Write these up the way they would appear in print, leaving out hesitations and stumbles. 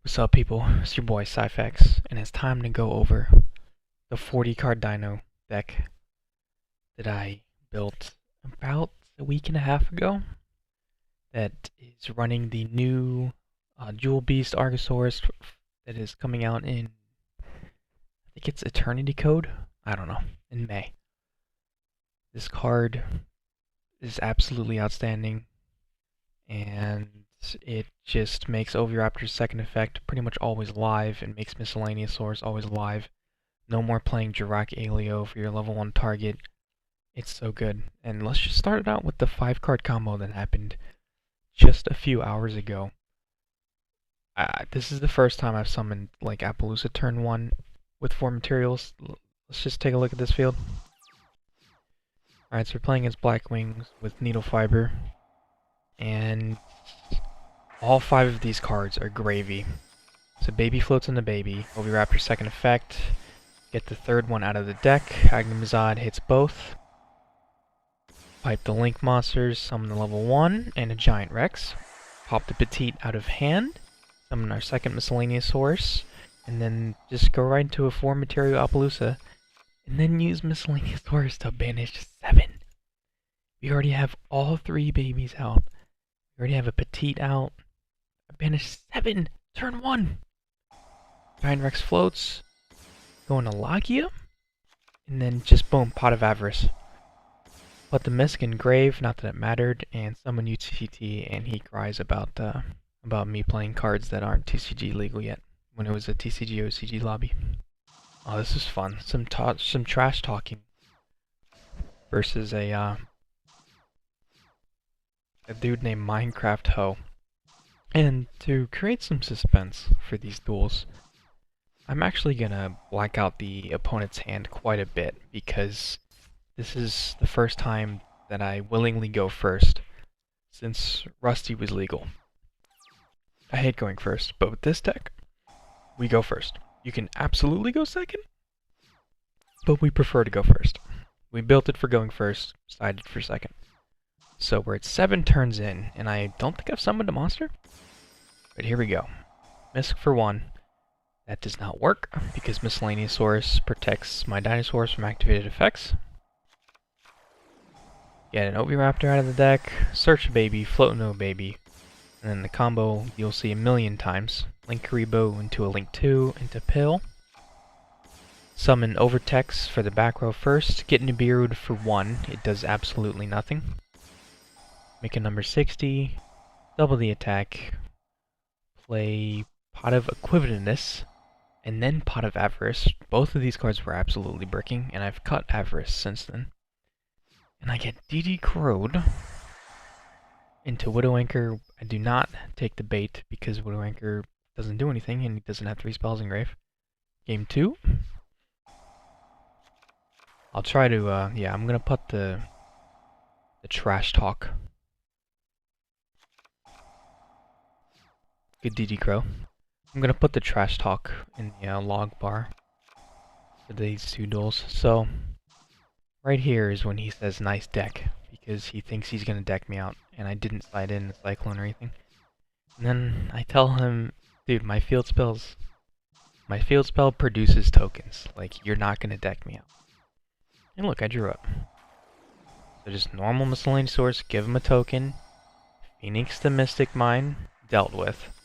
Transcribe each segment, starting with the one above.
What's up, people? It's your boy Cyphex, and it's time to go over the 40 card Dino deck that I built about a week and a half ago. That is running the new Jewel Beast Argosaurus that is coming out in, I think it's Eternity Code? I don't know, in May. This card is absolutely outstanding, and it just makes Oviraptor's second effect pretty much always live and makes Miscellaneousaurus always live. No more playing Jirac Alio for your level 1 target. It's so good. And let's just start it out with the 5 card combo that happened just a few hours ago. This is the first time I've summoned like Appaloosa turn 1 with 4 materials. Let's just take a look at this field. Alright, so we're playing as Black Wings with Needle Fiber. And all 5 of these cards are gravy. So Baby floats in the Baby, Oviraptor's second effect. Get the third one out of the deck. Agnimazad hits both. Pipe the Link monsters, summon the level 1 and a Giant Rex. Pop the Petite out of hand. Summon our second Miscellaneousaurus. And then just go right into a 4 material Appaloosa. And then use Miscellaneousaurus to banish 7. We already have all 3 babies out. We already have a Petite out. I banished 7! Turn 1! Giant Rex floats. Go into Logia. And then just boom, Pot of Avarice. Put the Misk in Grave, not that it mattered, and summon UTCT, and he cries about me playing cards that aren't TCG legal yet, when it was a TCG OCG lobby. Oh, this is fun. Some trash talking versus a dude named Minecraft Ho. And to create some suspense for these duels, I'm actually gonna black out the opponent's hand quite a bit, because this is the first time that I willingly go first since Rusty was legal. I hate going first, but with this deck, we go first. You can absolutely go second, but we prefer to go first. We built it for going first, decided for second. So we're at 7 turns in, and I don't think I've summoned a monster. But here we go. Misk for 1. That does not work, because Miscellaneousaurus protects my dinosaurs from activated effects. Get an Oviraptor out of the deck, search a baby, float into a baby, and then the combo you'll see a million times. Link Karibo into a Link 2, into Pill. Summon Overtex for the back row first, get Nibiru'd for 1, it does absolutely nothing. Make a number 60, double the attack, play Pot of Equivocness, and then Pot of Avarice. Both of these cards were absolutely bricking, and I've cut Avarice since then. And I get DD Crowed into Widow Anchor. I do not take the bait because Widow Anchor doesn't do anything and he doesn't have 3 spells in grave. Game 2. I'll try to, yeah, I'm gonna put the trash talk. Good DD Crow. I'm gonna put the trash talk in the log bar for these 2 duels. So, right here is when he says nice deck, because he thinks he's gonna deck me out, and I didn't slide in the Cyclone or anything. And then I tell him, dude, my field spell produces tokens. Like, you're not gonna deck me out. And look, I drew up. So just normal Miscellaneousaurus, give him a token. Phoenix the Mystic Mine, dealt with.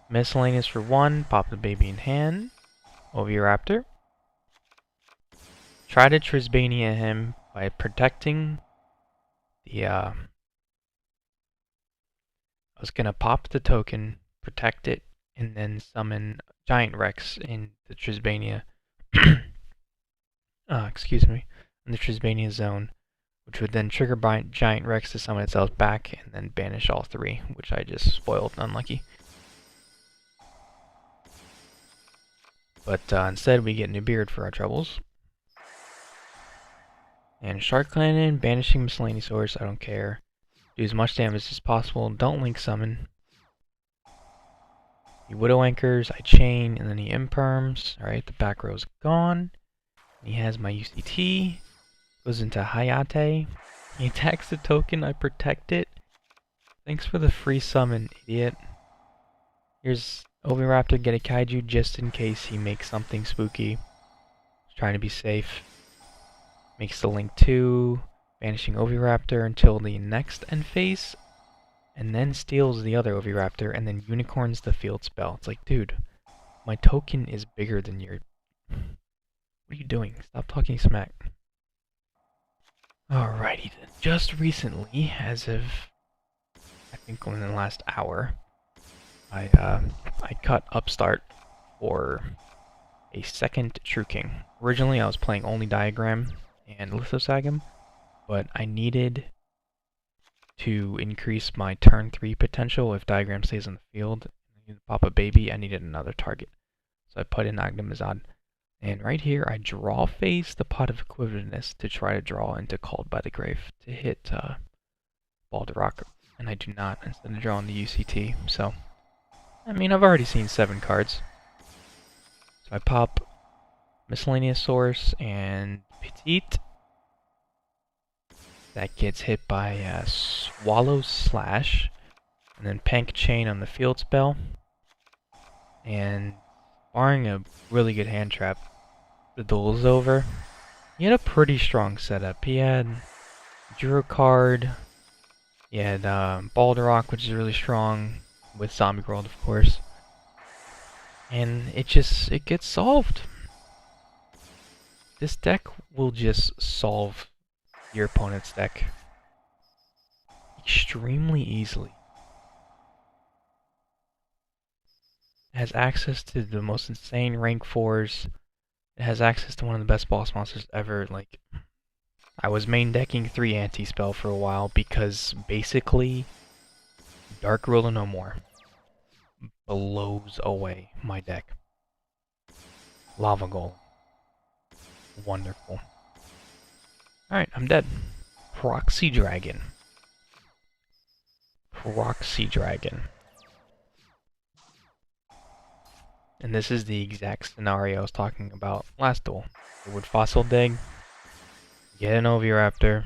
Miscellaneous for 1, pop the baby in hand. Oviraptor. Try to Trisbania him by protecting the, I was gonna pop the token, protect it, and then summon Giant Rex in the Trisbania, excuse me, in the Trisbania zone, which would then trigger Giant Rex to summon itself back, and then banish all 3, which I just spoiled, unlucky. But instead we get Nibiru'd for our troubles. And Shark Cannon, banishing Miscellaneousaurus, I don't care. Do as much damage as possible, don't Link Summon. He Widow Anchors, I chain, and then he Imperms. Alright, the back row's gone. He has my UCT. Goes into Hayate. He attacks the token, I protect it. Thanks for the free summon, idiot. Here's Oviraptor, get a kaiju just in case he makes something spooky. He's trying to be safe. Makes the link 2, banishing Oviraptor until the next end phase, and then steals the other Oviraptor, and then unicorns the field spell. It's like, dude, my token is bigger than your... What are you doing? Stop talking smack. Alrighty then. Just recently, as of I think within the last hour, I cut Upstart for a second True King. Originally I was playing only Diagram and Lithosagam, but I needed to increase my turn 3 potential if Diagram stays on the field. I needed to pop a baby, I needed another target. So I put in Agnemazad. And right here, I draw phase the Pot of Equivocness to try to draw into Called by the Grave to hit Balderrock, and I do not, instead of drawing the UCT. So, I mean, I've already seen 7 cards. So I pop Miscellaneous Source and Petite. That gets hit by Swallow Slash, and then Pank Chain on the field spell. And barring a really good hand trap, the duel is over. He had a pretty strong setup. He had Drew a card. He had Balderrock, which is really strong, with Zombie World, of course. And it gets solved. This deck will just solve your opponent's deck extremely easily. It has access to the most insane rank 4s. It has access to one of the best boss monsters ever. Like, I was main decking 3 anti-spell for a while because basically Dark Ruler No More blows away my deck. Lava Golem. Wonderful. Alright, I'm dead. Proxy Dragon. Proxy Dragon. And this is the exact scenario I was talking about last duel. I would Fossil Dig, get an Oviraptor,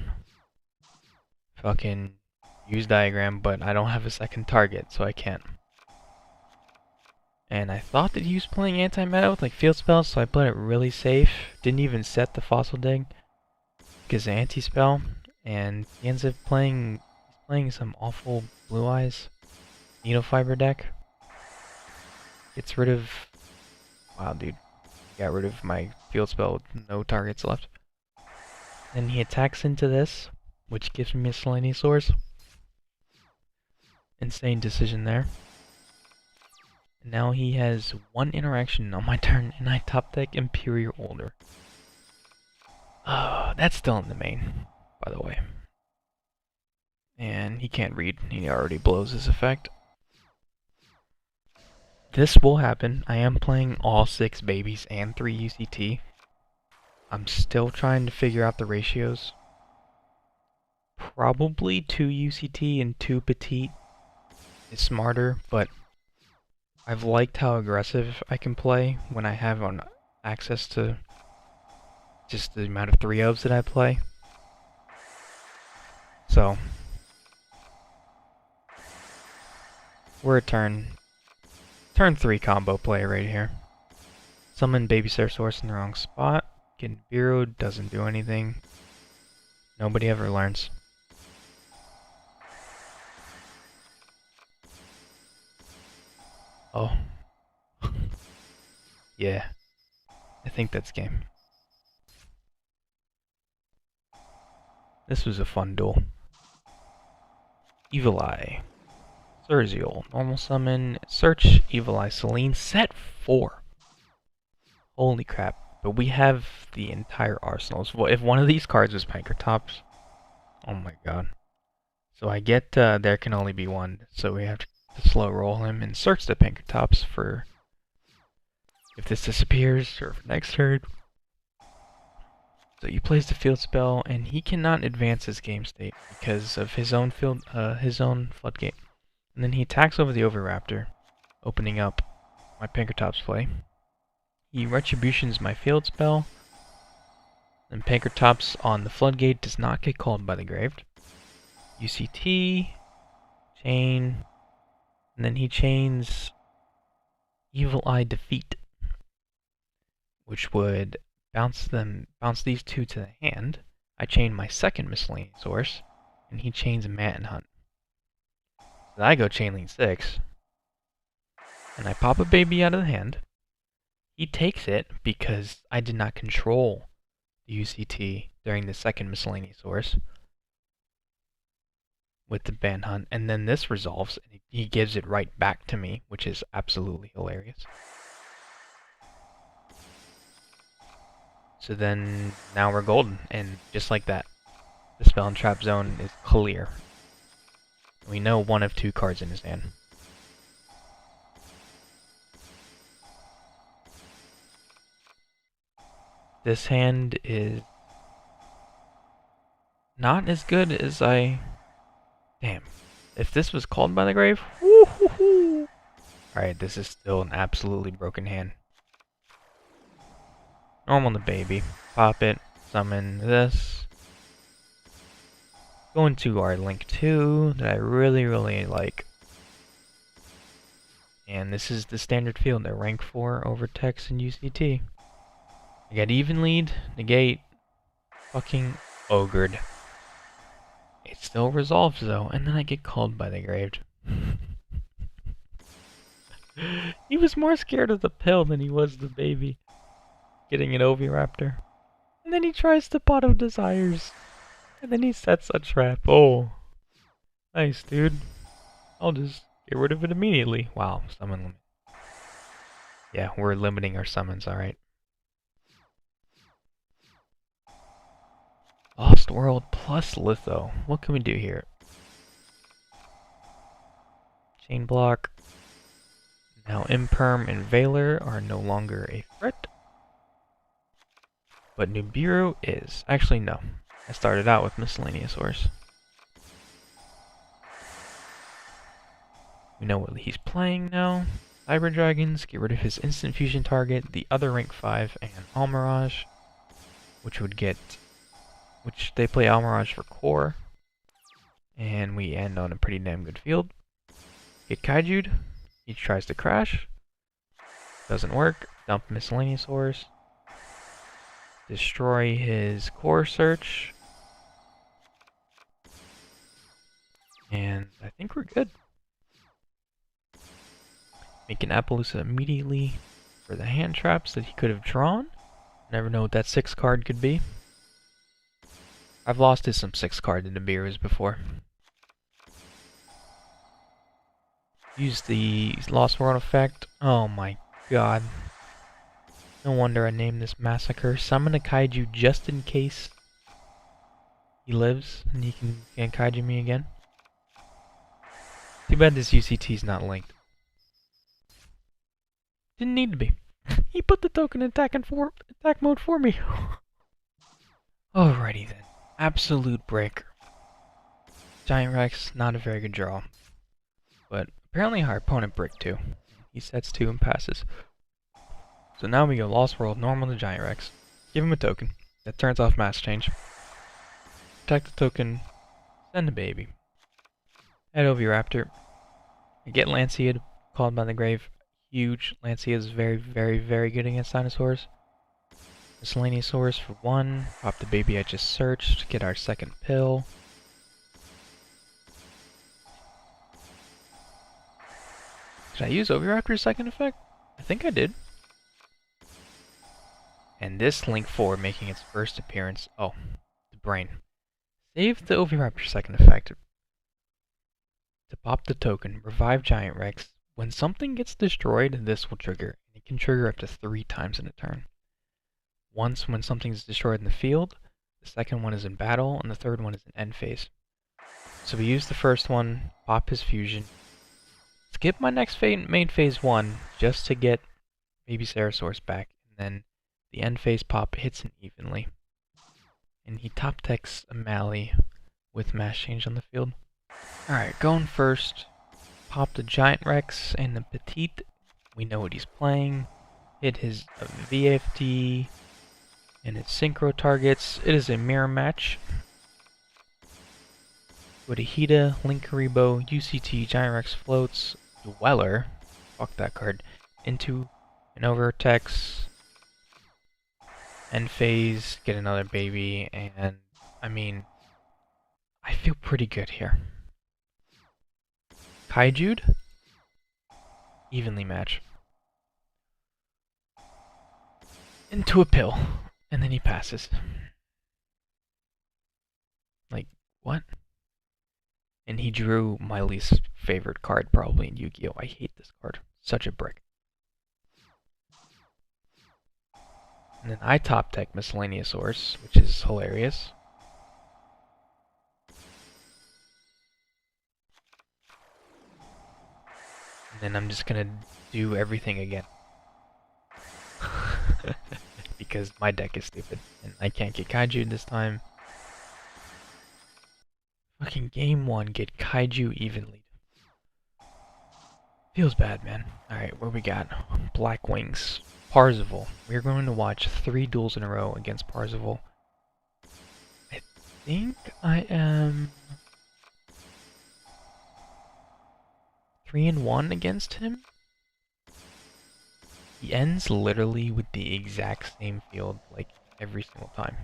fucking use Diagram, but I don't have a second target, so I can't. And I thought that he was playing anti-meta with like field spells, so I played it really safe. Didn't even set the Fossil Dig because anti-spell, and he ends up playing some awful Blue Eyes Needle Fiber deck. Gets rid of... Wow, dude. Got rid of my field spell with no targets left. Then he attacks into this, which gives me Miscellaneous Source. Insane decision there. And now he has 1 interaction on my turn, and I top deck Imperial Order. That's still in the main, by the way. And he can't read. He already blows his effect. This will happen. I am playing all 6 babies and 3 UCT. I'm still trying to figure out the ratios. Probably 2 UCT and 2 Petite is smarter, but I've liked how aggressive I can play when I have access to just the amount of 3-ofs that I play. So, we're a turn 3 combo play right here. Summon Babysitter Source in the wrong spot. Getting Bureaued doesn't do anything. Nobody ever learns. Oh. Yeah. I think that's game. This was a fun duel. Evil Eye. Surzial. Normal summon. Search. Evil Eye Celine. Set 4. Holy crap. But we have the entire arsenal. So if one of these cards was Pankratops, oh my god. So I get there can only be one. So we have to slow roll him and search the Pankratops for if this disappears or for next turn. So he plays the field spell and he cannot advance his game state because of his own floodgate. And then he attacks over the Oviraptor, opening up my Pankratops play. He retributions my field spell, and Pankratops on the floodgate does not get called by the grave. UCT, chain, and then he chains Evil Eye Defeat, which would bounce these two to the hand. I chain my second miscellaneous source, and he chains a Manhunt. So I go chain link 6, and I pop a baby out of the hand. He takes it because I did not control the UCT during the second miscellaneous source with the Manhunt, and then this resolves, and he gives it right back to me, which is absolutely hilarious. So then, now we're golden, and just like that, the spell and trap zone is clear. We know one of two cards in his hand. This hand is not as good as I... Damn. If this was called by the grave, woo-hoo-hoo. Alright, this is still an absolutely broken hand. Normal the baby. Pop it, summon this. Go into our link 2 that I really like. And this is the standard field, the rank 4 over text and UCT. I get even lead, negate, fucking ogred. It still resolves though, and then I get called by the grave. He was more scared of the pill than he was the baby. Getting an oviraptor. And then he tries the pot of desires. And then he sets a trap. Oh. Nice, dude. I'll just get rid of it immediately. Wow, summon limit. Yeah, we're limiting our summons, alright. Lost World plus Litho. What can we do here? Chain block. Now Imperm and Veiler are no longer a threat. But Nibiru is. Actually, no. I started out with Miscellaneous Source. We know what he's playing now. Cyber Dragons, get rid of his instant fusion target, the other rank 5, and Almirage, which would get... which they play Almirage for core. And we end on a pretty damn good field. Get Kaiju'd. He tries to crash. Doesn't work. Dump Miscellaneous Source. Destroy his core search. And I think we're good. Make an Appaloosa immediately for the hand traps that he could have drawn. Never know what that 6 card could be. I've lost to some 6 card in the Nibiru's before. Use the Lost World effect. Oh my god. No wonder I named this Massacre. Summon a Kaiju just in case he lives and he can Kaiju me again. Too bad this UCT's not linked. Didn't need to be. He put the token in attack mode for me. Alrighty then. Absolute breaker. Giant Rex, not a very good draw. But apparently our opponent bricked 2. He sets 2 and passes. So now we go Lost World, normal to Giant Rex. Give him a token. That turns off Mass Change. Attack the token. Send the baby. Add oviraptor. I get Lancea called by the grave. Huge. Lancea is very good against dinosaurs. Miscellaneous Source for 1. Pop the baby I just searched. Get our second pill. Did I use Oviraptor's second effect? I think I did. And this Link 4 making its first appearance. Oh, the brain. Save the Oviraptor second effect to pop the token. Revive Giant Rex. When something gets destroyed, this will trigger. It can trigger up to 3 times in a turn. Once when something's destroyed in the field, the second one is in battle, and the third one is in end phase. So we use the first one, pop his fusion. Skip my next main phase 1 just to get Baby Ceratosaurus back, and then the end phase pop hits him evenly. And he top decks a Mally with Mass Change on the field. Alright, going first. Pop the Giant Rex and the Petite. We know what he's playing. Hit his VFD and his Synchro targets. It is a mirror match. Wadahita, Linkaribo, UCT, Giant Rex floats, Dweller. Fuck that card. into an overtext, end phase, get another baby, and I mean, I feel pretty good here. Kaiju'd, evenly match. Into a pill, and then he passes. Like, what? And he drew my least favorite card probably in Yu-Gi-Oh! I hate this card. Such a brick. And then I top deck Miscellaneousaurus, which is hilarious. And then I'm just gonna do everything again. Because my deck is stupid, and I can't get Kaiju this time. Fucking game 1, get Kaiju evenly. Feels bad, man. Alright, what we got? Black Wings. Parzival. We're going to watch 3 duels in a row against Parzival. I think I am 3-1 against him. He ends literally with the exact same field, like, every single time.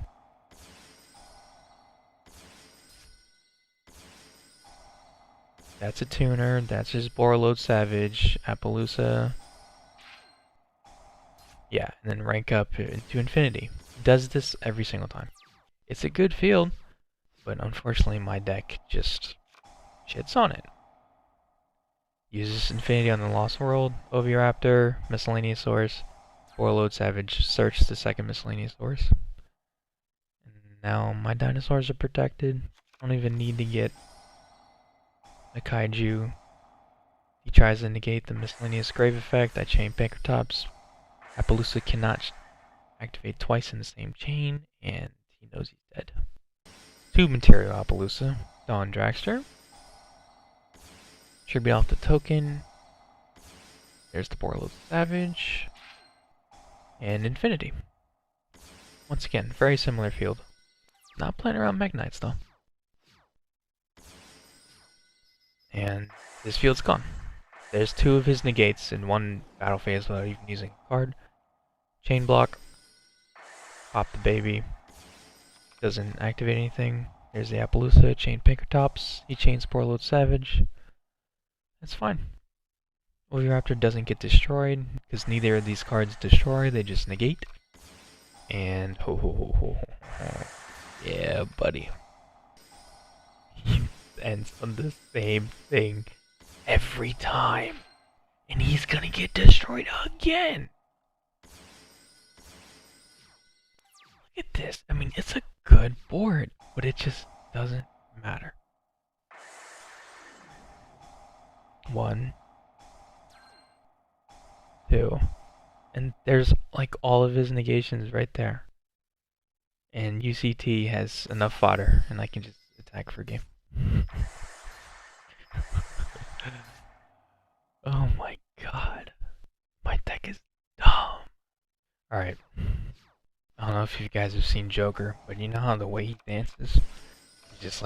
That's a tuner, that's his Borreload Savage, Appaloosa. Yeah, and then rank up into infinity. Does this every single time. It's a good field, but unfortunately my deck just shits on it. Uses infinity on the Lost World, Oviraptor, Miscellaneousaurus, Borreload Savage, search the second Miscellaneousaurus. And now my dinosaurs are protected. I don't even need to get a Kaiju. He tries to negate the Miscellaneous Grave effect. I chain Pankratops. Appaloosa cannot activate twice in the same chain, and he knows he's dead. 2 Material Appaloosa, Dawn Dragster. Should be off the token. There's the Borreload Savage. And Infinity. Once again, very similar field. Not playing around Mekk-Knights though. And this field's gone. There's 2 of his negates in 1 battle phase without even using a card. Chain block. Pop the baby. Doesn't activate anything. There's the Appaloosa, chain Pankratops. He chains Borreload Savage. That's fine. Oviraptor doesn't get destroyed, because neither of these cards destroy, they just negate. And ho ho ho ho ho. Yeah, buddy. He ends on the same thing every time. And he's gonna get destroyed again! Look at this. I mean, it's a good board, but it just doesn't matter. 1, 2, and there's like all of his negations right there. And UCT has enough fodder, and I can just attack for game. Oh my god. My deck is dumb. Alright. I don't know if you guys have seen Joker, but you know how the way he dances? He's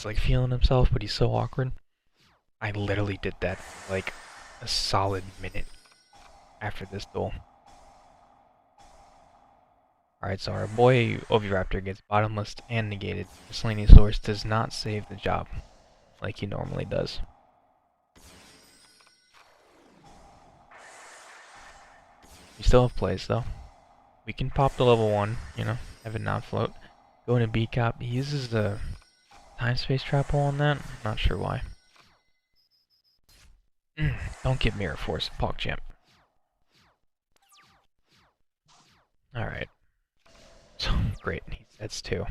like feeling himself, but he's so awkward. I literally did that for like a solid minute after this duel. Alright, so our boy Oviraptor gets bottomless and negated. Miscellaneousaurus does not save the job like he normally does. We still have plays though. We can pop the level 1, you know, have it not float. Go into B-Cop. He uses the time space trap hole on that. I'm not sure why. Don't get Mirror Force, PogChamp. Alright. So, great. He sets 2.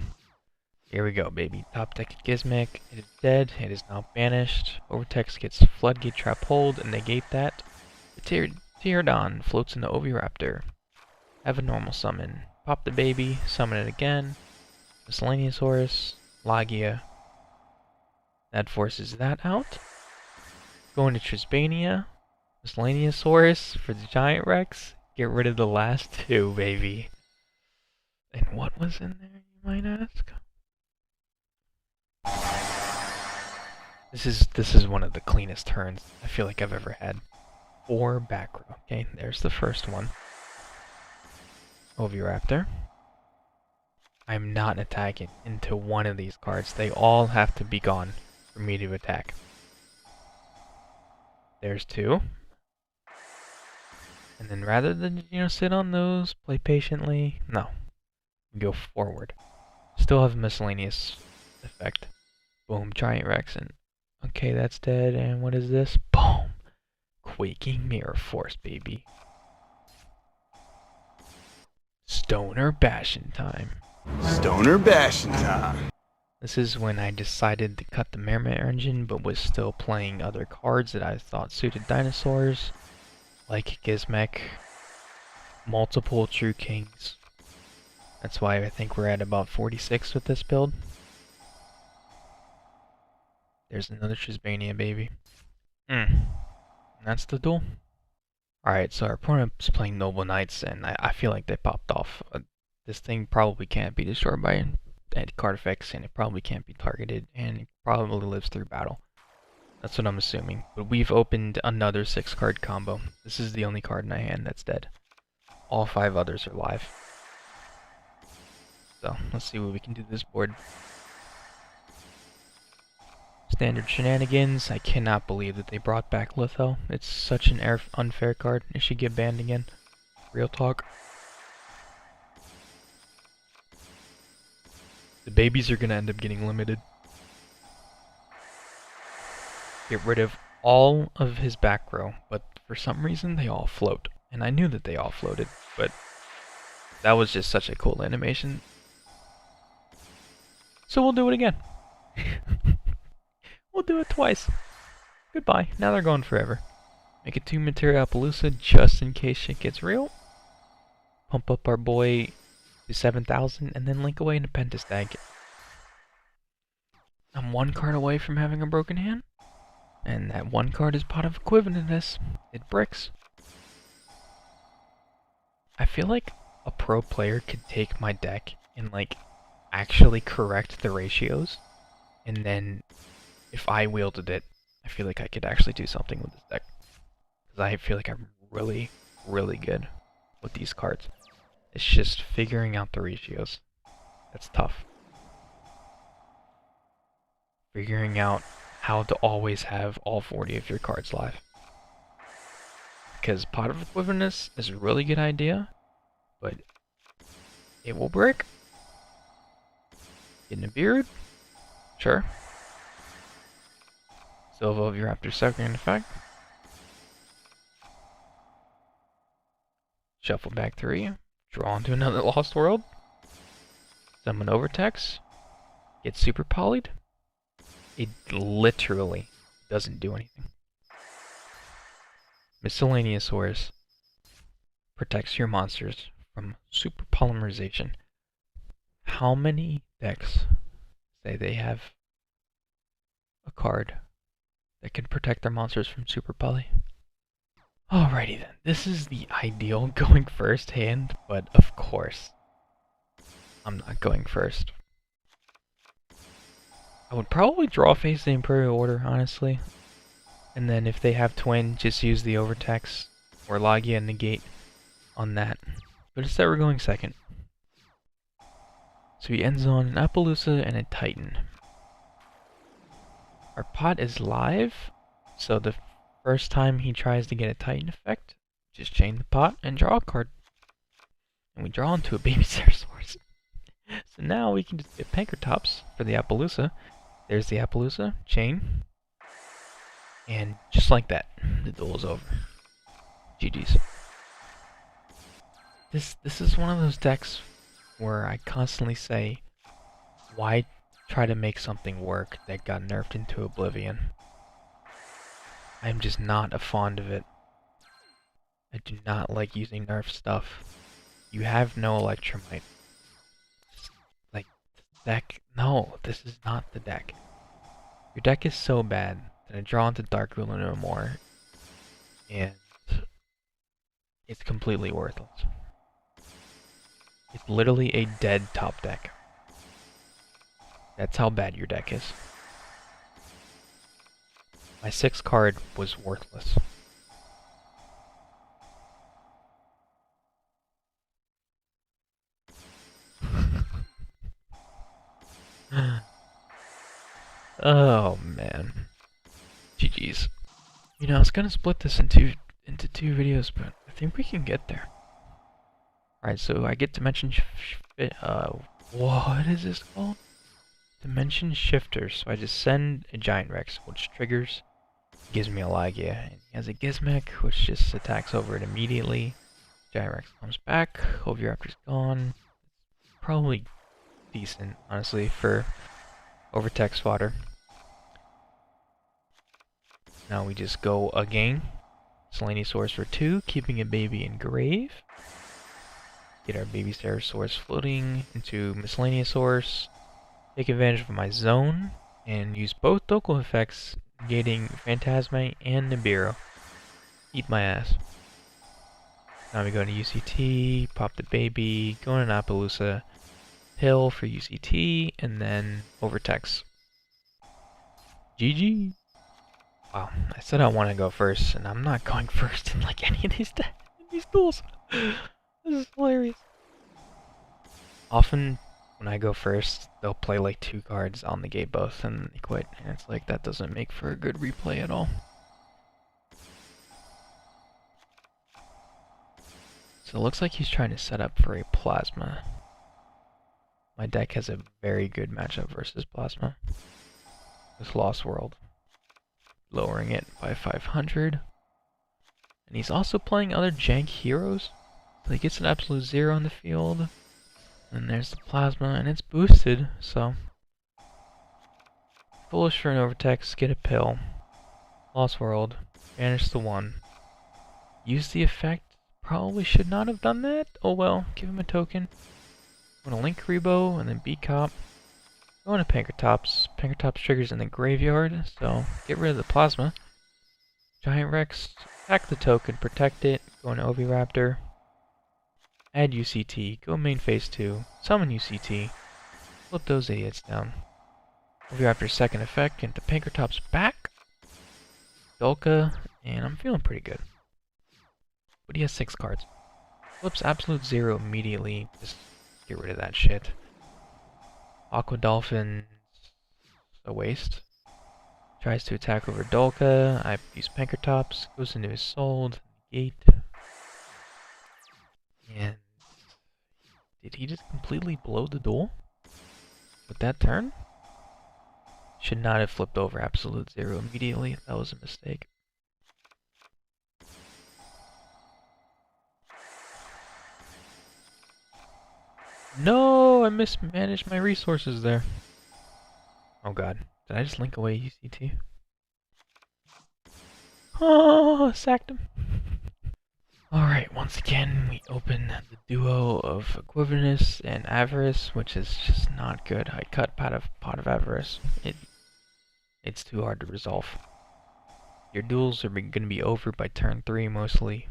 Here we go, baby. Top deck Gizmic. It is dead. It is now banished. Overtext gets Floodgate Trap Hold and negate that. The Teardon floats into Oviraptor. Have a normal summon. Pop the baby. Summon it again. Miscellaneousaurus. Lagia. That forces that out. Go into Trisbania. Miscellaneousaurus for the Giant Rex. Get rid of the last 2, baby. And what was in there, you might ask? This is one of the cleanest turns I feel like I've ever had. 4 back row. Okay, there's the first one. Oviraptor. I'm not attacking into one of these cards. They all have to be gone for me to attack. There's 2. And then rather than, sit on those, play patiently, no. Go forward. Still have a miscellaneous effect. Boom, Giant Rex, and okay, that's dead, and what is this? Boom! Quaking Mirror Force, baby. Stoner bashing time. Stoner bashing time. This is when I decided to cut the Mermaid engine, but was still playing other cards that I thought suited dinosaurs, like Gizmek, multiple True Kings. That's why I think we're at about 46 with this build. There's another Trisbania, baby. That's the duel. Alright, so our opponent's playing Noble Knights, and I feel like they popped off. This thing probably can't be destroyed by anti-card effects, and it probably can't be targeted, and it probably lives through battle. That's what I'm assuming. But we've opened another 6-card combo. This is the only card in my hand that's dead. All 5 others are live. So, let's see what we can do to this board. Standard shenanigans. I cannot believe that they brought back Litho. It's such an unfair card. It should get banned again. Real talk. The babies are gonna end up getting limited. Get rid of all of his back row, but for some reason they all float. And I knew that they all floated, but that was just such a cool animation. So we'll do it again. We'll do it twice. Goodbye. Now they're gone forever. Make a 2 Materialpalooza just in case shit gets real. Pump up our boy to 7,000 and then link away into Pentastag. I'm 1 card away from having a broken hand. And that 1 card is Pot of Equivocness. It bricks. I feel like a pro player could take my deck and actually correct the ratios. And then if I wielded it, I feel like I could actually do something with this deck. Because I feel like I'm really, really good with these cards. It's just figuring out the ratios. That's tough. Figuring out how to always have all 40 of your cards live. Because Pot of Equivocness is a really good idea, but it will break. Getting a beard? Sure. Silva Oviraptor second effect. Shuffle back 3. Draw into another Lost World. Summon Overtex. Get super polyed. It literally doesn't do anything. Miscellaneousaurus protects your monsters from super polymerization. How many decks say they have a card that can protect their monsters from super poly? Alrighty then, this is the ideal going first hand, but of course, I'm not going first. I would probably draw face the Imperial Order, honestly. And then if they have twin, just use the Overtex or Logia and negate on that. But instead we're going second. So he ends on an Appaloosa and a Titan. Our pot is live, so the first time he tries to get a Titan effect, just chain the pot and draw a card. And we draw into a baby Ceratosaurus. So now we can just get Pankratops for the Appaloosa. There's the Appaloosa, chain. And just like that, the duel is over. GG's. This is one of those decks where I constantly say, why try to make something work that got nerfed into oblivion? I'm just not a fond of it. I do not like using nerf stuff. You have no Electromite. Like, deck, no, this is not the deck. Your deck is so bad that I draw into Dark Ruler no more, and it's completely worthless. It's literally a dead top deck. That's how bad your deck is. My 6th card was worthless. Oh man. GG's. You know, I was gonna split this into two videos, but I think we can get there. Alright, so I get dimension what is this called? Dimension shifter. So I just send a giant Rex, which triggers, gives me a Lygia, and he has a Gizmek, which just attacks over it immediately. Giant Rex comes back, Oviraptor's gone. Probably decent, honestly, for overtext fodder. Now we just go again. Selenosaurus for 2, keeping a baby in grave. Get our baby Stegosaurus floating into Miscellaneousaurus. Take advantage of my zone and use both local effects, negating Phantasmite and Nibiru. Eat my ass. Now we go to UCT, pop the baby, go into Appaloosa, Hill for UCT, and then Overtext. GG. Wow, I said I want to go first, and I'm not going first in like any of these duels. This is hilarious. Often, when I go first, they'll play like 2 cards, I'll negate both, and they quit. And it's like, that doesn't make for a good replay at all. So it looks like he's trying to set up for a Plasma. My deck has a very good matchup versus Plasma. With Lost World. Lowering it by 500. And he's also playing other jank heroes. So he gets an absolute 0 on the field. And there's the Plasma, and it's boosted, so... Foolish for an Overtext, get a pill. Lost World, banish the 1. Use the effect, probably should not have done that. Oh well, give him a token. I'm gonna link Rebo, and then B-Cop. Go into Pankratops. Pankratops triggers in the graveyard, so get rid of the Plasma. Giant Rex, attack the token, protect it, go into Oviraptor. Add UCT, go main phase 2, summon UCT, flip those idiots down. Oviraptor's second effect, get the Pankratops back. Dolka, and I'm feeling pretty good. But he has 6 cards. Flips absolute 0 immediately, just get rid of that shit. Aqua Dolphin's a waste. Tries to attack over Dolka, I use Pankratops, goes into his soul, negate. And did he just completely blow the duel with that turn? Should not have flipped over absolute 0 immediately. That was a mistake. No, I mismanaged my resources there. Oh god, did I just link away UCT? Oh, sacked him. Alright, once again, we open the duo of Equivalence and Avarice, which is just not good. I cut Pot of Avarice. It's too hard to resolve. Your duels are going to be over by turn 3, mostly.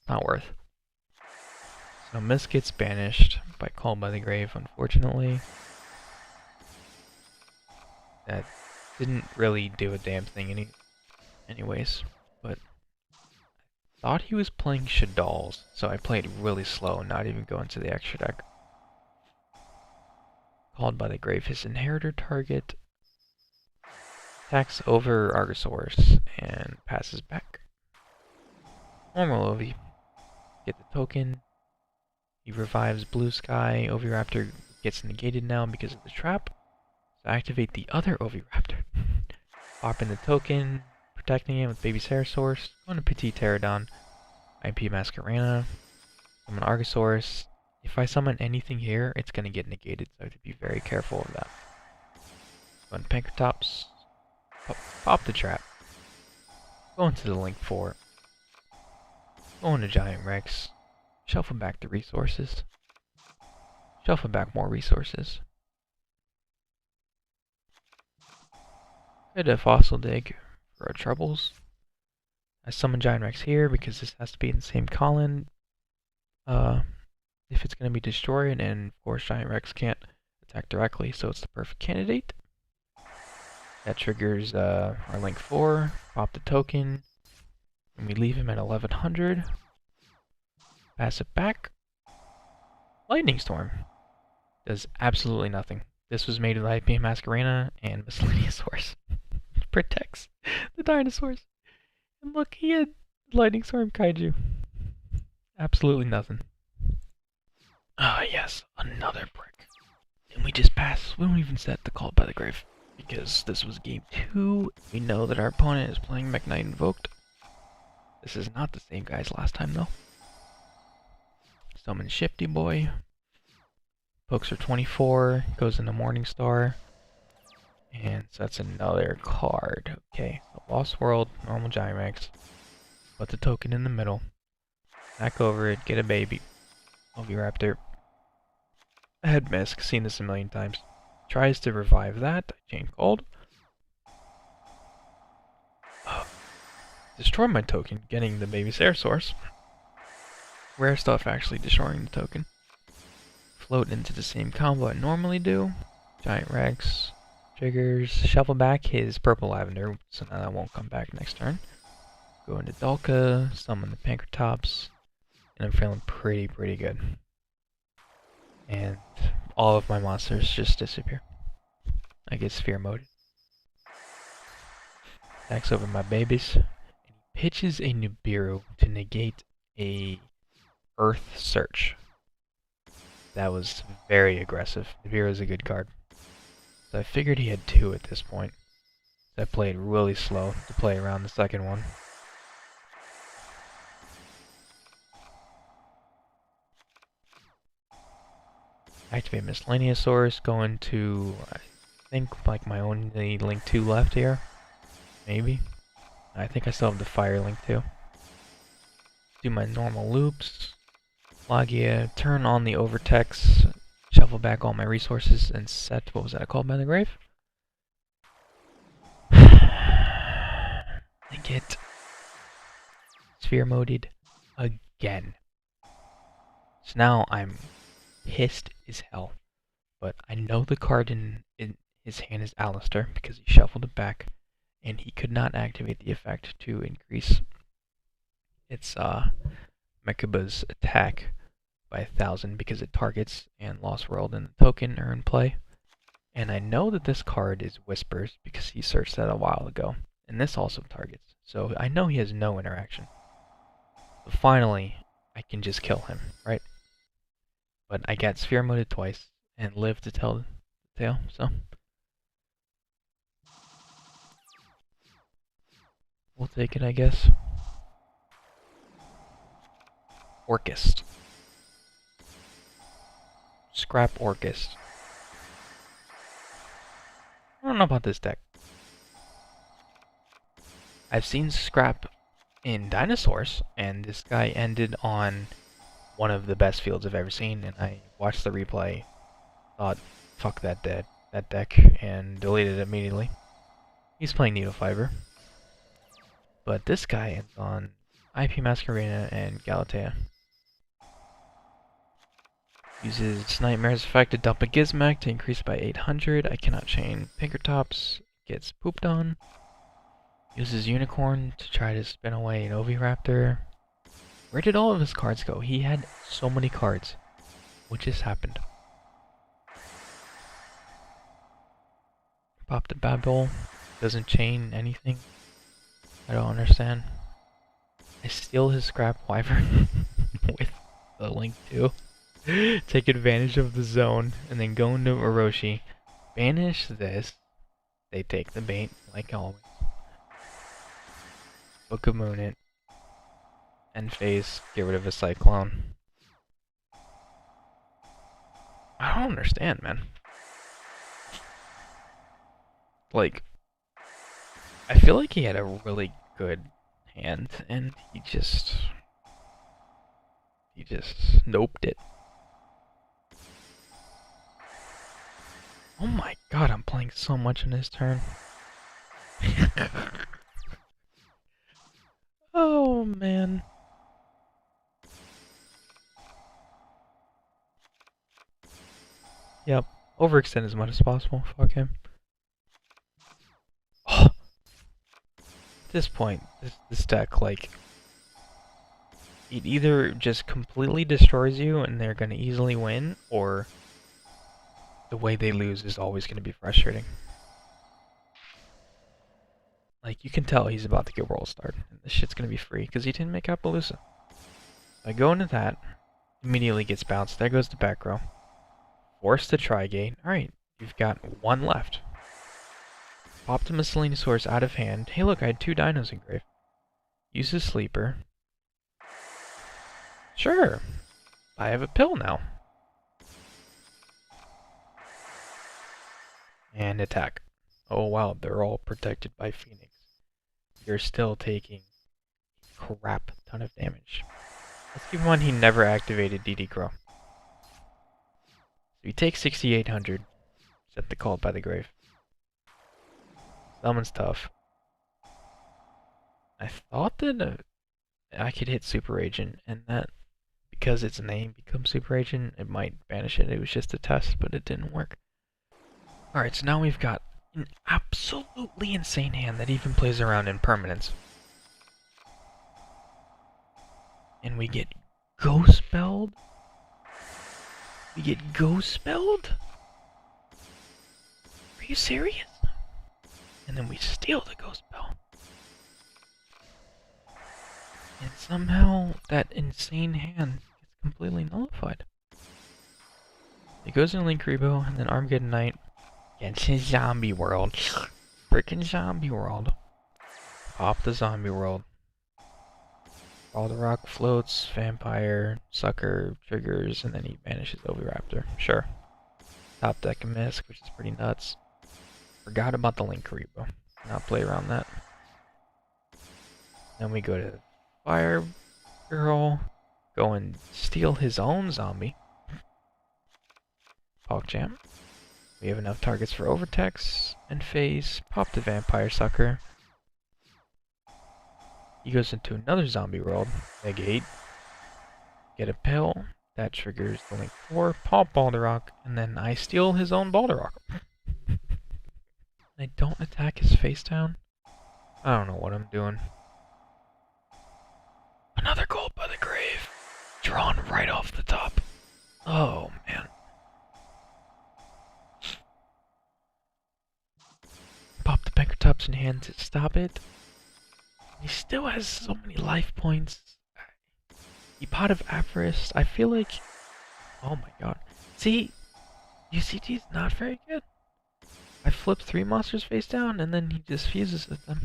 Not worth. So Mist gets banished by Call by the Grave, unfortunately. That didn't really do a damn thing anyways, but... Thought he was playing Shadalls, so I played really slow, not even going to the extra deck. Called by the Grave, his inheritor target attacks over Argosaurus and passes back. Normal Ovi. Get the token. He revives Blue Sky. Oviraptor gets negated now because of the trap. So activate the other Oviraptor. Pop in the token. Protecting it with Baby Stegosaurus, going to Petit Pterodon, IP Masquerena, summon Argosaurus. If I summon anything here, it's going to get negated, so I have to be very careful of that. Go into Pankratops, pop the trap, go into the Link 4, go into Giant Rex, shuffle back the resources, shuffle back more resources. Good Fossil Dig for our troubles. I summon Giant Rex here because this has to be in the same column if it's going to be destroyed, and of course Giant Rex can't attack directly, so it's the perfect candidate. That triggers our Link 4, pop the token, and we leave him at 1100. Pass it back. Lightning Storm does absolutely nothing. This was made with IP Masquerena and Miscellaneous Horse. Protects the dinosaurs. And look, he had Lightning Storm Kaiju. Absolutely nothing. Ah, yes, another brick. And we just pass. We don't even set the Called by the Grave. Because this was game 2. We know that our opponent is playing Mech Knight Invoked. This is not the same guy as last time, though. Summon Shifty Boy. Pokes for 24. Goes into Morningstar. And sets another card. Okay, so Lost World, normal Gyrax. Put the token in the middle. Back over it, get a baby. Oviraptor. Head Misk, seen this a million times. Tries to revive that. Chain Cold. Destroy my token, getting the baby Ceratosaurus. Rare stuff actually destroying the token. Float into the same combo I normally do. Giant Rex. Triggers. Shuffle back his purple lavender, so now that won't come back next turn. Go into Dalka, summon the Pankratops, and I'm feeling pretty good. And all of my monsters just disappear. I get sphere mode. Attacks over my babies. And he pitches a Nibiru to negate a Earth Search. That was very aggressive. Nibiru is a good card. So I figured he had 2 at this point. So I played really slow to play around the second one. Activate Miscellaneous going to, I think, like my only Link 2 left here. Maybe. I think I still have the Fire Link 2. Do my normal loops. Logia, turn on the Overtext, shuffle back all my resources, and set, what was that called by the grave? I get sphere moded again. So now I'm pissed as hell. But I know the card in his hand is Alistair because he shuffled it back and he could not activate the effect to increase its Mechaba's attack by 1,000 because it targets and Lost World and the token are in play. And I know that this card is Whispers because he searched that a while ago. And this also targets. So I know he has no interaction. So finally, I can just kill him, right? But I got sphere moded twice and live to tell the tale, so. We'll take it, I guess. Orchist. Scrap Orchist. I don't know about this deck. I've seen Scrap in Dinosaurs, and this guy ended on one of the best fields I've ever seen, and I watched the replay, thought, fuck that deck, and deleted it immediately. He's playing Needle Fiber. But this guy ends on IP Masquerena and Galatea. Uses Nightmare's effect to dump a Gizmek to increase by 800. I cannot chain Pinkertops. Gets pooped on. Uses Unicorn to try to spin away an Oviraptor. Where did all of his cards go? He had so many cards. What just happened? Popped a Babel. Doesn't chain anything. I don't understand. I steal his Scrap Wyvern with the Link 2. Take advantage of the zone and then go into Orochi. Banish this. They take the bait, like always. Book of Moon it. End phase, get rid of a Cyclone. I don't understand, man. Like, I feel like he had a really good hand, and he just noped it. Oh my god, I'm playing so much in this turn. Oh man. Yep, overextend as much as possible. Fuck him. Oh. At this point, this deck, like, it either just completely destroys you and they're gonna easily win, or the way they lose is always going to be frustrating. Like, you can tell he's about to get World Starred, and this shit's going to be free because he didn't make Appaloosa. I go into that, immediately gets bounced. There goes the back row. Forced to Trigate. Alright, you've got one left. Popped a Miscellaneousaurus out of hand. Hey look, I had 2 dinos in grave. Use his sleeper. Sure, I have a pill now. And attack. Oh wow, they're all protected by Phoenix. You're still taking a crap ton of damage. Let's keep in mind he never activated DD Crow. So he takes 6,800. Set the call by the grave. Summon's tough. I thought that I could hit Super Agent, and that, because its name becomes Super Agent, it might banish it. It was just a test, but it didn't work. Alright, so now we've got an absolutely insane hand that even plays around in permanence. And we get Ghost Spelled? We get Ghost Spelled? Are you serious? And then we steal the Ghost Spell. And somehow that insane hand gets completely nullified. It goes in Link Rebo, and then Armageddon Knight gets his Zombie World. Frickin' Zombie World. Pop the Zombie World. All the rock floats, Vampire, Sucker, triggers, and then he banishes Oviraptor. Sure. Top deck a Misc, which is pretty nuts. Forgot about the Link Rebo. Not play around that. Then we go to Fire Girl. Go and steal his own zombie. PogChamp. We have enough targets for Overtex and Phase. Pop the Vampire Sucker. He goes into another zombie world. Negate. Get a pill. That triggers the Link 4. Pop Balderrock. And then I steal his own Balderrock. I don't attack his face down. I don't know what I'm doing. Another gold by the grave. Drawn right off the top. Oh, man. Pop the Bankertops in hand to stop it. He still has so many life points. He Pot of Avarice. I feel like... Oh my god. See? UCT is not very good. I flip 3 monsters face down and then he just fuses with them.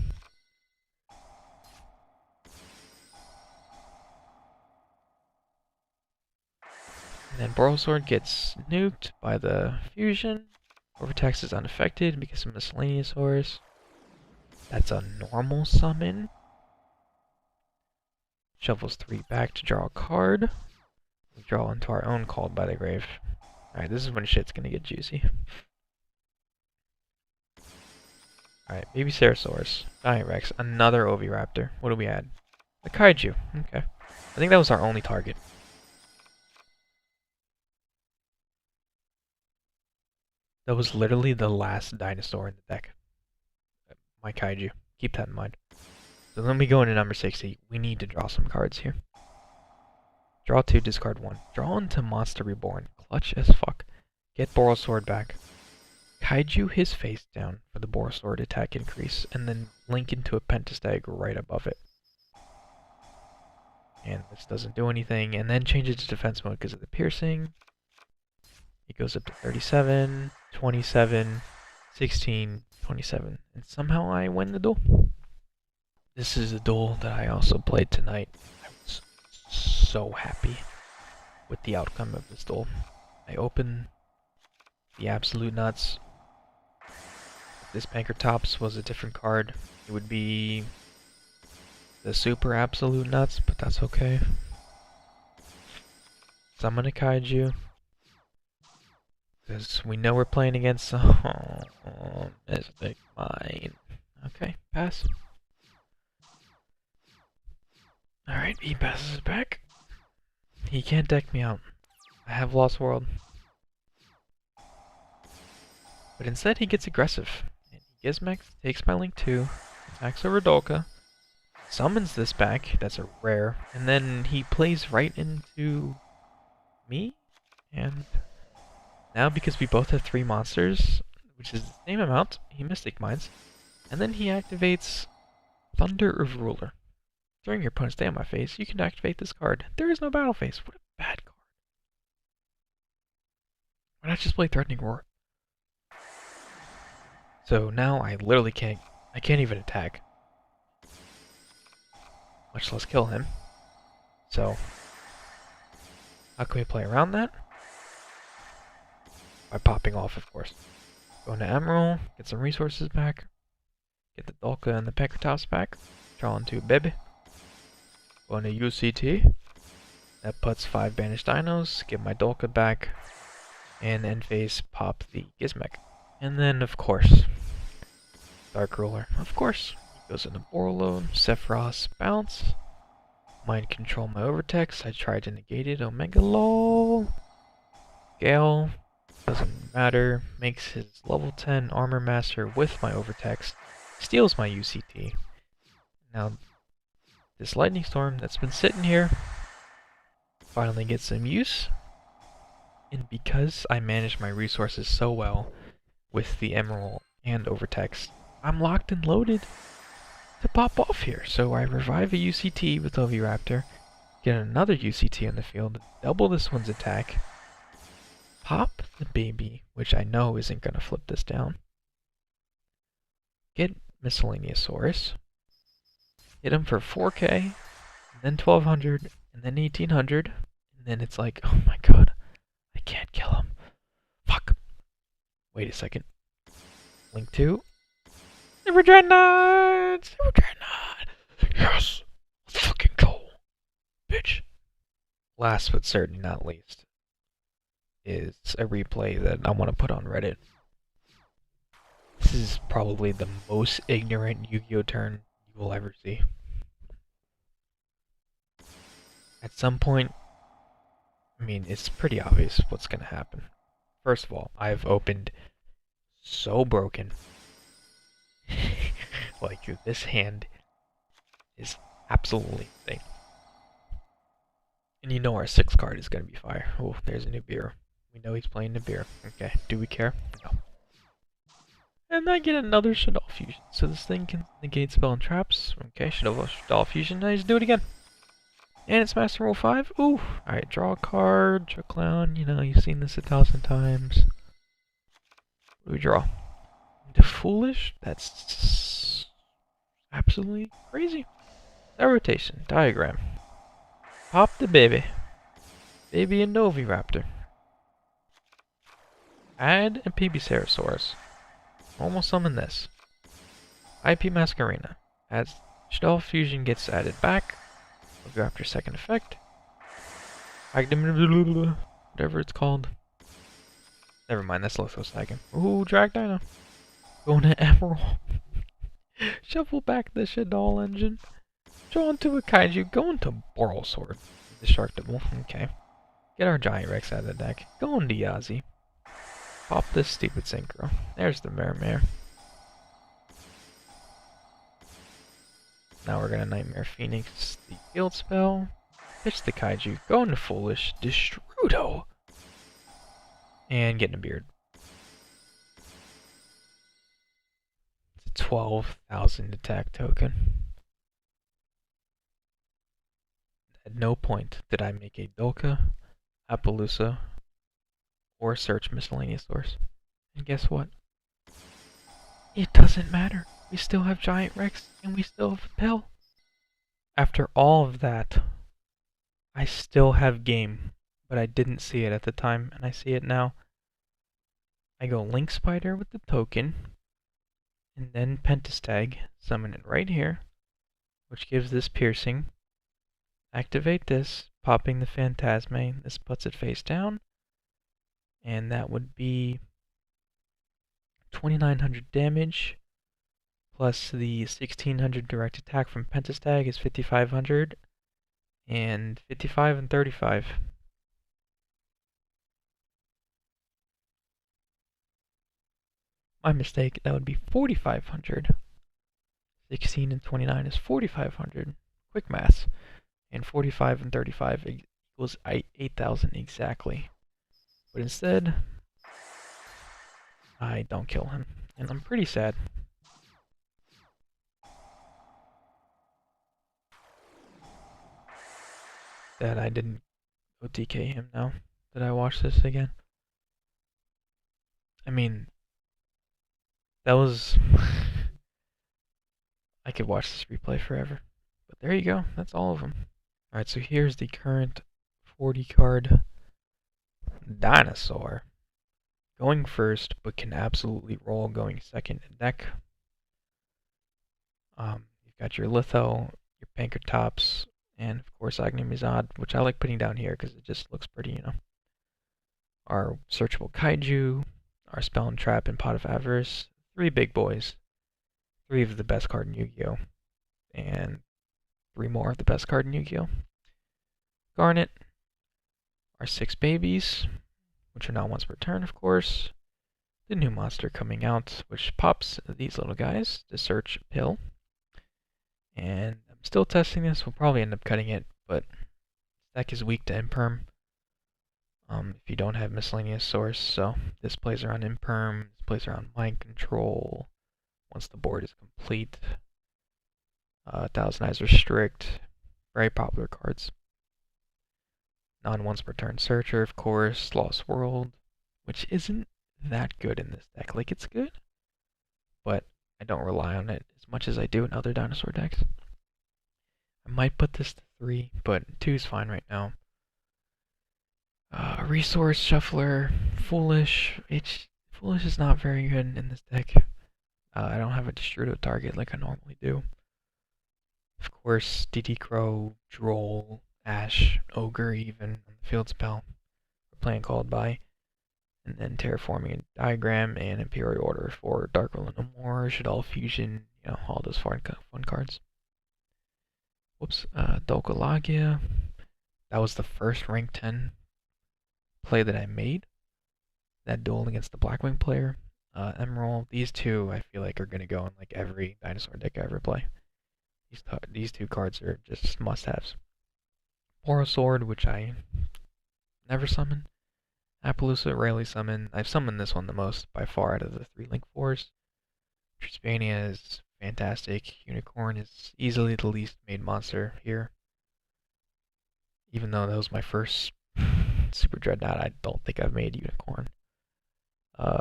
And then Borrelsword gets nuked by the fusion. Overtax is unaffected because of Miscellaneousaurus. That's a normal summon. Shovels 3 back to draw a card. We draw into our own Called by the Grave. Alright, this is when shit's gonna get juicy. Alright, Baby Cerosaurus. Giant Rex. Another Oviraptor. What do we add? A Kaiju. Okay. I think that was our only target. That was literally the last dinosaur in the deck. My Kaiju. Keep that in mind. So then we go into number 60. We need to draw some cards here. Draw 2, discard 1. Draw into Monster Reborn. Clutch as fuck. Get Borrelsword back. Kaiju his face down for the Borrelsword attack increase. And then link into a Pentastag right above it. And this doesn't do anything. And then change it to defense mode because of the piercing. It goes up to 37, 27, 16, 27. And somehow I win the duel. This is a duel that I also played tonight. I was so happy with the outcome of this duel. I opened the Absolute Nuts. If this Bankertops was a different card, it would be the Super Absolute Nuts, but that's okay. Summon a Kaiju. Because we know we're playing against... Oh, Mystic Mine. Okay, pass. Alright, he passes it back. He can't deck me out. I have Lost World. But instead he gets aggressive. And he Gizmex, takes my Link 2, attacks over Dolka, summons this back, that's a rare, and then he plays right into me, and Now, because we both have 3 monsters, which is the same amount, he Mystic Mines, and then he activates Thunder of Ruler. During your opponent's day on my face, you can activate this card. There is no battle phase. What a bad card. Why not just play Threatening Roar? So now I literally can't even attack. Much less kill him. So, how can we play around that? By popping off, of course. Go into Emerald, get some resources back. Get the Dolka and the Pancratops back. Draw into Bebe. Go into UCT. That puts 5 banished dinos. Get my Dolka back. And end phase pop the Gizmek. And then, of course, Dark Ruler. Of course. Goes into Borload, Sephiroth, Bounce. Mind Control my Overtext. I tried to negate it. Omega LOL. Gale. Doesn't matter. Makes his level 10 Armor Master with my Overtext. Steals my UCT. Now, this Lightning Storm that's been sitting here finally gets some use. And because I manage my resources so well with the Emerald and Overtext, I'm locked and loaded to pop off here. So I revive a UCT with Oviraptor, get another UCT on the field, double this one's attack, pop the baby, which I know isn't going to flip this down, get Miscellaneousaurus, hit him for 4k, and then 1200, and then 1800, and then it's like, oh my god, I can't kill him. Fuck. Wait a second. Link 2. Super Dreadnought! Super Dreadnought! Yes! Let's fucking go! Bitch. Last but certainly not least is a replay that I want to put on Reddit. This is probably the most ignorant Yu-Gi-Oh turn you will ever see. At some point, I mean, it's pretty obvious what's going to happen. First of all, I've opened so broken. Like, this hand is absolutely insane. And you know our 6th card is going to be fire. Oh, there's a Nibiru. We know he's playing Nibiru. Okay, do we care? No. And I get another Shadow Fusion. So this thing can negate spell and traps. Okay, Shadow Fusion. Now just do it again. And it's Master Roll 5. Ooh. Alright, draw a card. Draw a clown. You know, you've seen this 1,000 times. What do we draw? The Foolish? That's absolutely crazy. That rotation. Diagram. Pop the baby. Baby and Oviraptor. Add a Pipicerosaurus. Almost summon this. IP Masquerena. As Shadow Fusion gets added back. Oviraptor second effect. Whatever it's called. Never mind, that's Lithosagan. Ooh, Drag Dino. Going to Emerald. Shuffle back the Shadow engine. Draw into a Kaiju. Go into Boral Sword. Destructible. Okay. Get our Giant Rex out of the deck. Go into Yazi. Pop this stupid Synchro. There's the Mare. Now we're gonna Nightmare Phoenix the field spell. Pitch the Kaiju. Go into Foolish. Destrudo. And get in a beard. It's a 12,000 attack token. At no point did I make a Dolka, Appaloosa, or search Miscellaneousaurus. And guess what? It doesn't matter. We still have Giant Rex, and we still have Pill. After all of that, I still have game, but I didn't see it at the time, and I see it now. I go Link Spider with the token, and then Pentastag, summon it right here, which gives this piercing. Activate this, popping the Phantasme. This puts it face down. And that would be 2,900 damage. Plus the 1,600 direct attack from Pentastag is 5,500. And 55 and 35. My mistake, that would be 4,500. 16 and 29 is 4,500. Quick math. And 45 and 35 equals 8,000 exactly. But instead, I don't kill him. And I'm pretty sad. That I didn't OTK him now that I watch this again. I mean, that was... I could watch this replay forever. But there you go, that's all of them. Alright, so here's the current 40 card dinosaur. Going first, but can absolutely roll going second in deck. You've got your Litho, your Pankratops, and of course Agnemizad, which I like putting down here because it just looks pretty, you know. Our searchable Kaiju, our Spell and Trap, and Pot of Avarice. 3 big boys. 3 of the best card in Yu-Gi-Oh! And 3 more of the best card in Yu-Gi-Oh! Garnet. Our 6 babies, which are not once per turn, of course. The new monster coming out, which pops these little guys to search Pill. And I'm still testing this. We'll probably end up cutting it, but this deck is weak to Imperm. If you don't have miscellaneous source, so this plays around Imperm, this plays around Mind Control. Once the board is complete, Thousand Eyes Restrict, very popular cards. Non-once per turn Searcher, of course, Lost World, which isn't that good in this deck. Like, it's good, but I don't rely on it as much as I do in other dinosaur decks. I might put this to 3, but 2 is fine right now. Resource Shuffler, Foolish. Foolish is not very good in this deck. I don't have a Destrudo target like I normally do. Of course, DD Crow, Droll, Ash, Ogre even on the field spell. We're playing Called By. And then Terraforming Diagram and Imperial Order for Dark World No More, Shadal Fusion, you know, all those fun cards. Whoops, Dolkalagia. That was the first rank 10 play that I made. That duel against the Blackwing player. Emerald. These 2 I feel like are going to go in like every dinosaur deck I ever play. These 2 cards are just must-haves. Sword, which I never summon. Appaloosa rarely summon. I've summoned this one the most by far out of the 3 Link 4s. Trispania is fantastic. Unicorn is easily the least made monster here. Even though that was my first Super Dreadnought, I don't think I've made Unicorn.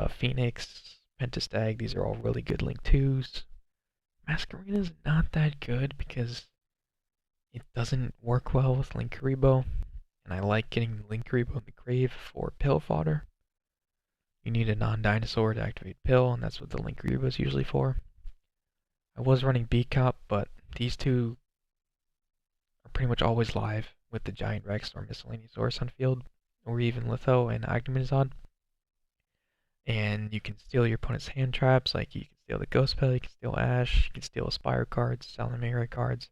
Phoenix, Pentastag, these are all really good Link 2s. Masquerade's not that good because it doesn't work well with Linkuriboh, and I like getting Linkuriboh in the grave for pill fodder. You need a non-dinosaur to activate pill, and that's what the Linkuriboh is usually for. I was running B-Cop, but these 2 are pretty much always live with the Giant Rex or Miscellaneous Source on field, or even Litho and Agnemizad. And you can steal your opponent's hand traps, like you can steal the Ghost Spell, you can steal Ash, you can steal Aspire cards, Salamangreat cards.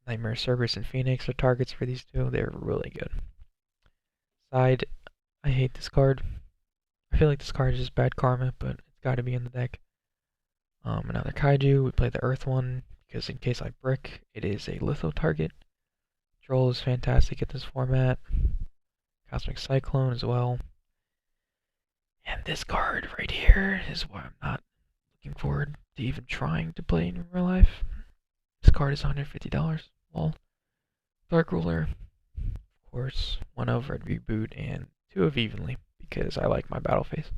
Nightmare Cerberus and Phoenix are targets for these 2. They're really good. Side, I hate this card. I feel like this card is just bad karma, but it's got to be in the deck. Another Kaiju, we play the Earth one, because in case I brick, it is a Litho target. Droll is fantastic at this format. Cosmic Cyclone as well. And this card right here is why I'm not looking forward to even trying to play in real life. This card is $150. Lol. Dark Ruler, of course, 1 of Red Reboot and 2 of Evenly, because I like my battle phase.